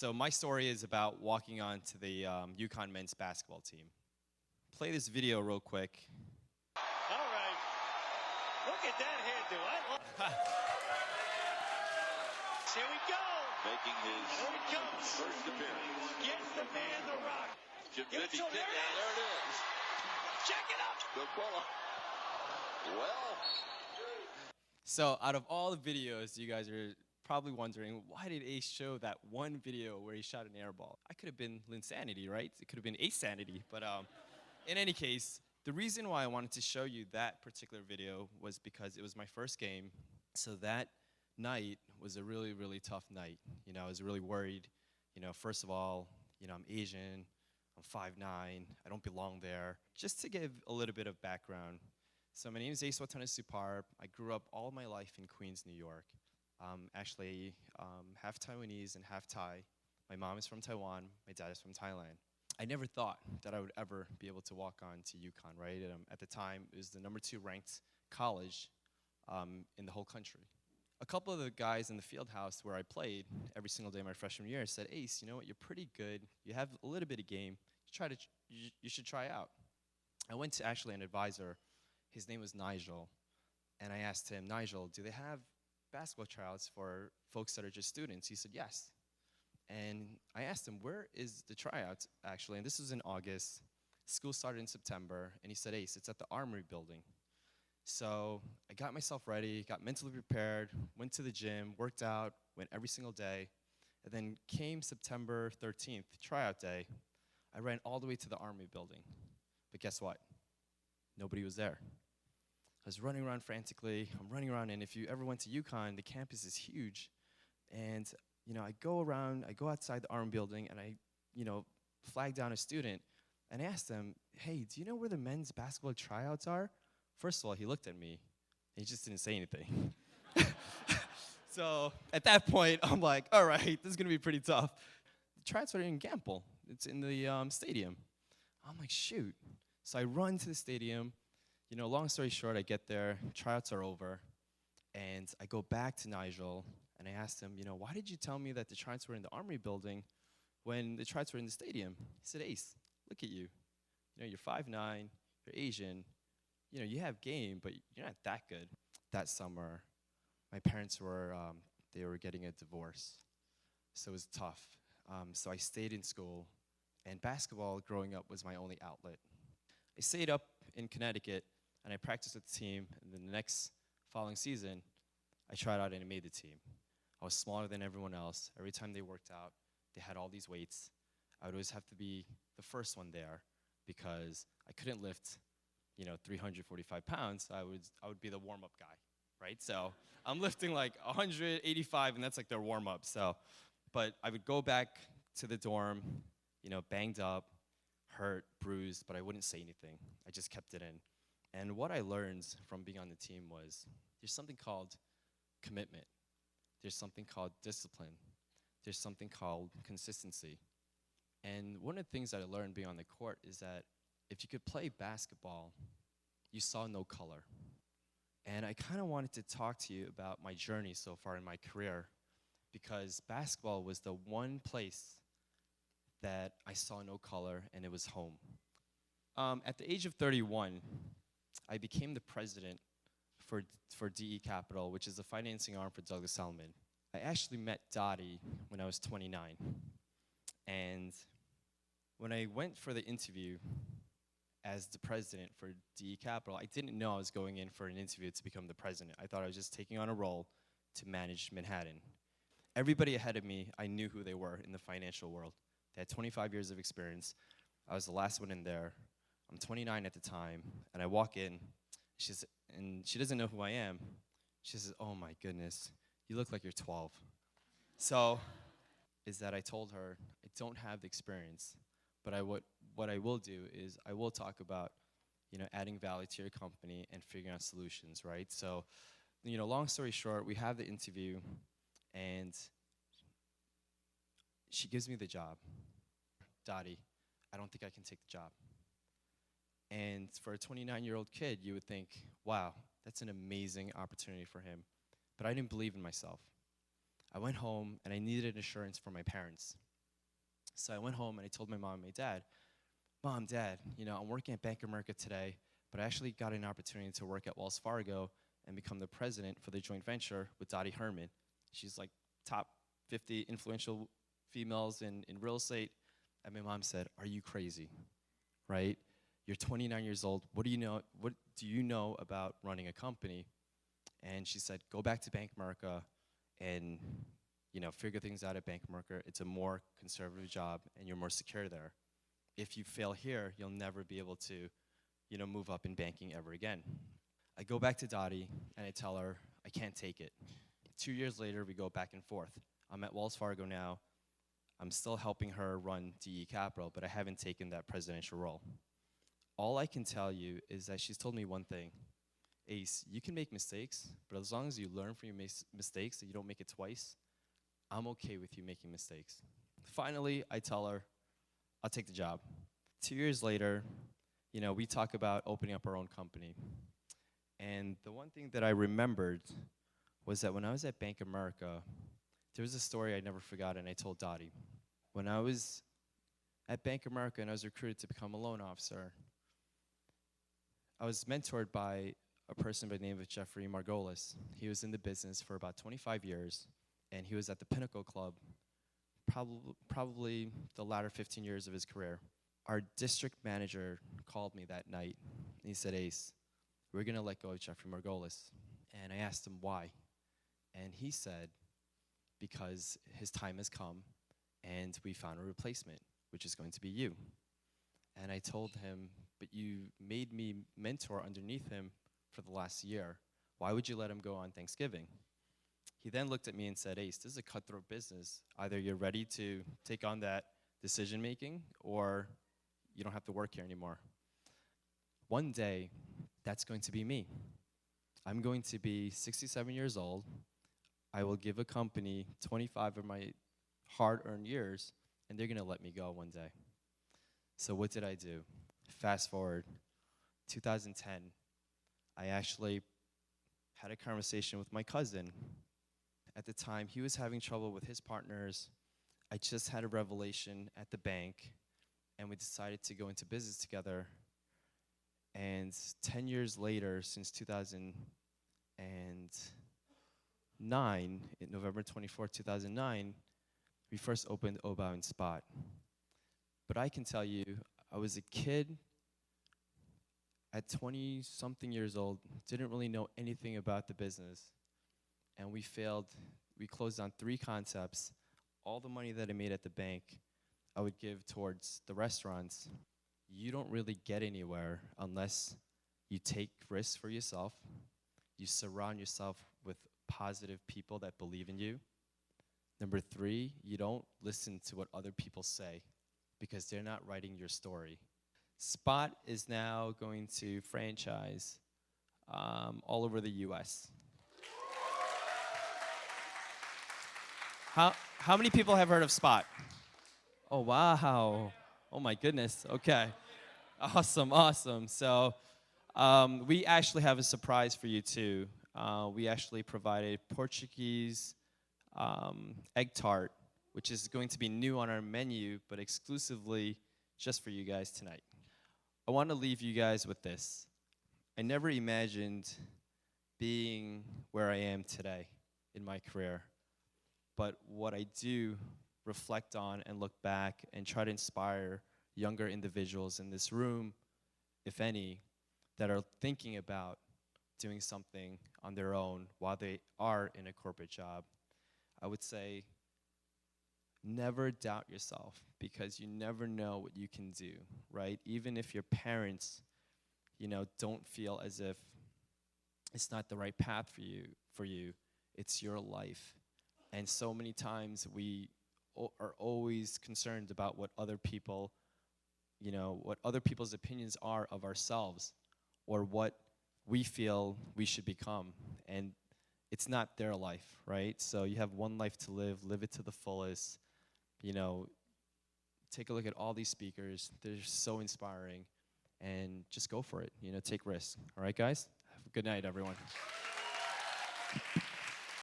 So my story is about walking on to the UConn men's basketball team. Play this video real quick. All right. Look at that hairdo. Here we go. Making his first appearance. Gets the man the rock. Jim Vitti kick, and there it is. Check it up. The ball. Well. So out of all the videos, you guys are probably wondering, why did Ace show that one video where he shot an air ball? I could have been Linsanity, right? It could have been Ace-sanity. But in any case, the reason why I wanted to show you that particular video was because it was my first game. So that night was a really, really tough night. You know, I was really worried. You know, first of all, you know, I'm Asian, I'm 5'9", I don't belong there. Just to give a little bit of background. So my name is Watanasuparp. I grew up all my life in Queens, New York. Actually, half Taiwanese and half Thai. My mom is from Taiwan, my dad is from Thailand. I never thought that I would ever be able to walk on to UConn, right? At the time, it was the #2 ranked college in the whole country. A couple of the guys in the field house where I played every single day my freshman year said, Ace, you know what, you're pretty good. You have a little bit of game. You should try out. I went to actually an advisor. His name was Nigel. And I asked him, Nigel, do they have basketball tryouts for folks that are just students? He said, yes. And I asked him, where is the tryouts, actually? And this was in August. School started in September. And he said, Ace, it's at the Armory building. So I got myself ready, got mentally prepared, went to the gym, worked out, went every single day. And then came September 13th, tryout day. I ran all the way to the Armory building. But guess what? Nobody was there. I was running around frantically. I'm running around, and if you ever went to UConn, the campus is huge. And you know, I go outside the Armory building, and I, you know, flag down a student, and I asked him, hey, do you know where the men's basketball tryouts are? First of all, he looked at me, and he just didn't say anything. So at that point, I'm like, all right, this is going to be pretty tough. The tryouts are in Gamble. It's in the stadium. I'm like, shoot. So I run to the stadium. You know, long story short, I get there, tryouts are over, and I go back to Nigel, and I asked him, you know, why did you tell me that the tryouts were in the Armory building when the tryouts were in the stadium? He said, Ace, look at you. You know, you're 5'9", you're Asian. You know, you have game, but you're not that good. That summer, my parents were, they were getting a divorce, so it was tough. So I stayed in school, and basketball growing up was my only outlet. I stayed up in Connecticut, and I practiced with the team, and then the next following season, I tried out and I made the team. I was smaller than everyone else. Every time they worked out, they had all these weights. I would always have to be the first one there because I couldn't lift, you know, 345 pounds. I would be the warm-up guy, right? So I'm lifting like 185, and that's like their warm-up. So, but I would go back to the dorm, you know, banged up, hurt, bruised, but I wouldn't say anything. I just kept it in. And what I learned from being on the team was there's something called commitment. There's something called discipline. There's something called consistency. And one of the things that I learned being on the court is that if you could play basketball, you saw no color. And I kind of wanted to talk to you about my journey so far in my career because basketball was the one place that I saw no color, and it was home. At the age of 31, I became the president for DE Capital, which is the financing arm for Douglas Elliman. I actually met Dottie when I was 29. And when I went for the interview as the president for DE Capital, I didn't know I was going in for an interview to become the president. I thought I was just taking on a role to manage Manhattan. Everybody ahead of me, I knew who they were in the financial world. They had 25 years of experience. I was the last one in there. I'm 29 at the time, and I walk in, and she doesn't know who I am. She says, oh my goodness, you look like you're 12. So, is that I told her, I don't have the experience, but what I will do is I will talk about, you know, adding value to your company and figuring out solutions, right? So, you know, long story short, we have the interview, and she gives me the job. Dottie, I don't think I can take the job. And for a 29-year-old kid, you would think, wow, that's an amazing opportunity for him. But I didn't believe in myself. I went home, and I needed assurance from my parents. So I went home and I told my mom and my dad, Mom, Dad, I'm working at Bank of America today, but I actually got an opportunity to work at Wells Fargo and become the president for the joint venture with Dottie Herman. She's like top 50 influential females in real estate. And my mom said, are you crazy, right? You're 29 years old. What do you know about running a company? And she said, go back to Bank of America and figure things out at Bank of America. It's a more conservative job and you're more secure there. If you fail here, you'll never be able to move up in banking ever again. I go back to Dottie and I tell her I can't take it. 2 years later, we go back and forth. I'm at Wells Fargo now. I'm still helping her run DE Capital, but I haven't taken that presidential role. All I can tell you is that she's told me one thing. Ace, you can make mistakes, but as long as you learn from your mistakes and you don't make it twice, I'm okay with you making mistakes. Finally, I tell her, I'll take the job. 2 years later, we talk about opening up our own company. And the one thing that I remembered was that when I was at Bank of America, there was a story I never forgot, and I told Dottie. When I was at Bank of America and I was recruited to become a loan officer, I was mentored by a person by the name of Jeffrey Margolis. He was in the business for about 25 years, and he was at the Pinnacle Club probably the latter 15 years of his career. Our district manager called me that night, and he said, Ace, we're going to let go of Jeffrey Margolis. And I asked him why. And he said, because his time has come, and we found a replacement, which is going to be you. And I told him, but you made me mentor underneath him for the last year. Why would you let him go on Thanksgiving? He then looked at me and said, Ace, this is a cutthroat business. Either you're ready to take on that decision-making, or you don't have to work here anymore. One day, that's going to be me. I'm going to be 67 years old. I will give a company 25 of my hard-earned years, and they're going to let me go one day. So what did I do? Fast forward, 2010, I actually had a conversation with my cousin. At the time, he was having trouble with his partners. I just had a revelation at the bank, and we decided to go into business together. And 10 years later, since 2009, in November 24, 2009, we first opened OBAO in Spot. But I can tell you, I was a kid at 20-something years old, didn't really know anything about the business. And we closed on 3 concepts. All the money that I made at the bank, I would give towards the restaurants. You don't really get anywhere unless you take risks for yourself. You surround yourself with positive people that believe in you. Number 3, you don't listen to what other people say because they're not writing your story. Spot is now going to franchise all over the U.S. How many people have heard of Spot? Oh, wow. Oh, my goodness. Okay. Awesome. So we actually have a surprise for you, too. We actually provided Portuguese egg tart, which is going to be new on our menu, but exclusively just for you guys tonight. I want to leave you guys with this. I never imagined being where I am today in my career. But what I do reflect on and look back and try to inspire younger individuals in this room, if any, that are thinking about doing something on their own while they are in a corporate job. I would say never doubt yourself, because you never know what you can do, right? Even if your parents, don't feel as if it's not the right path for you, it's your life. And so many times we are always concerned about what other people, what other people's opinions are of ourselves, or what we feel we should become. And it's not their life, right? So you have one life to live it to the fullest. Take a look at all these speakers. They're so inspiring. And just go for it. Take risks. All right, guys? Have a good night, everyone.